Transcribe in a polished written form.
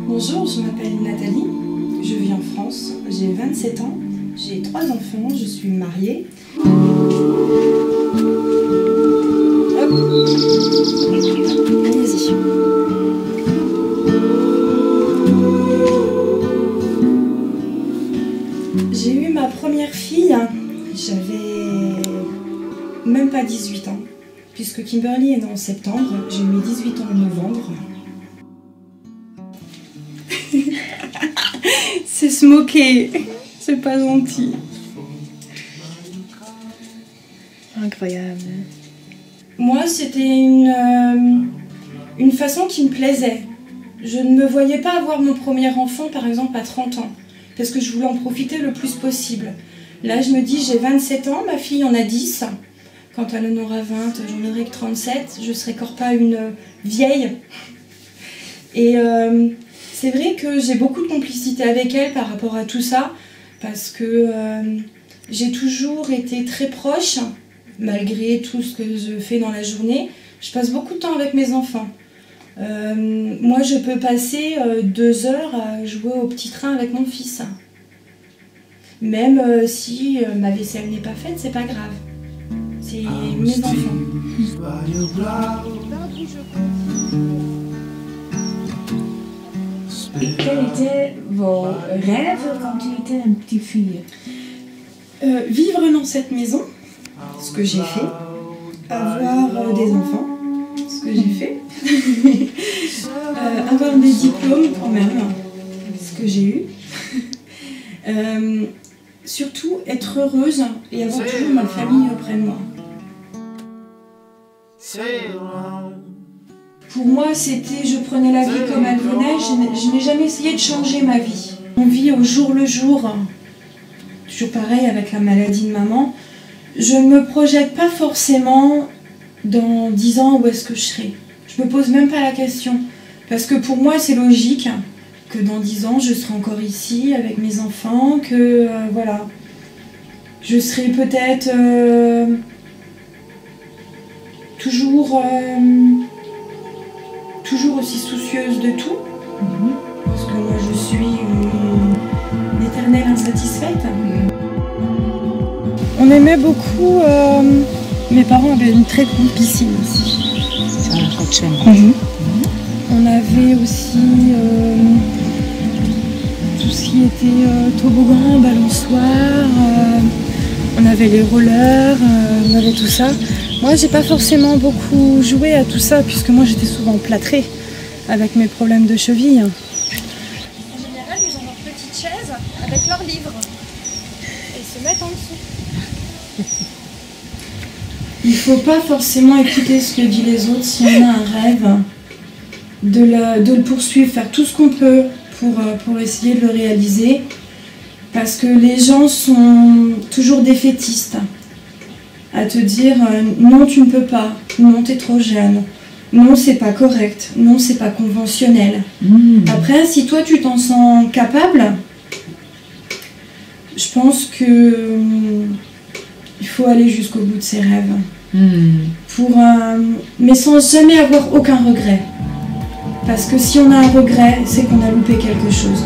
Bonjour, je m'appelle Nathalie, je vis en France, j'ai 27 ans, j'ai 3 enfants, je suis mariée. Hop. Allez-y. J'ai eu ma première fille, j'avais même pas 18 ans, puisque Kimberly est née en septembre, j'ai eu mes 18 ans en novembre. C'est se moquer, c'est pas gentil. Incroyable. Moi, c'était une façon qui me plaisait. Je ne me voyais pas avoir mon premier enfant, par exemple, à 30 ans, parce que je voulais en profiter le plus possible. Là, je me dis, j'ai 27 ans, ma fille en a 10. Quand elle en aura 20, j'en aurai que 37. Je ne serai encore pas une vieille. Et c'est vrai que j'ai beaucoup de complicité avec elle par rapport à tout ça, parce que j'ai toujours été très proche, malgré tout ce que je fais dans la journée. Je passe beaucoup de temps avec mes enfants. Moi, je peux passer 2 heures à jouer au petit train avec mon fils. Même si ma vaisselle n'est pas faite, c'est pas grave. C'est mes enfants. Et quels étaient vos rêves quand tu étais une petite fille? Vivre dans cette maison, ce que j'ai fait. Avoir des enfants, ce que j'ai fait. Avoir des diplômes quand même, ce que j'ai eu. Surtout être heureuse et avoir toujours ma famille auprès de moi. Pour moi, c'était, je prenais la vie comme elle venait, je n'ai jamais essayé de changer ma vie. On vit au jour le jour, toujours pareil avec la maladie de maman. Je ne me projette pas forcément dans 10 ans où est-ce que je serai. Je ne me pose même pas la question. Parce que pour moi, c'est logique que dans 10 ans, je serai encore ici avec mes enfants, que voilà. Je serai peut-être toujours aussi soucieuse de tout. Parce que moi, je suis une éternelle insatisfaite. On aimait beaucoup, mes parents avaient une très grande piscine aussi. On avait aussi tout ce qui était toboggan, balançoire, on avait les rollers, on avait tout ça. Moi, j'ai pas forcément beaucoup joué à tout ça, puisque moi j'étais souvent plâtrée avec mes problèmes de cheville. En général, ils ont leur petite chaise avec leurs livres et ils se mettent en dessous. Il ne faut pas forcément écouter ce que disent les autres si on a un rêve, de le poursuivre, faire tout ce qu'on peut pour essayer de le réaliser, parce que les gens sont toujours défaitistes, à te dire non tu ne peux pas, non tu es trop jeune, non c'est pas correct, non c'est pas conventionnel. Après si toi tu t'en sens capable, je pense que il faut aller jusqu'au bout de ses rêves, mais sans jamais avoir aucun regret. Parce que si on a un regret, c'est qu'on a loupé quelque chose.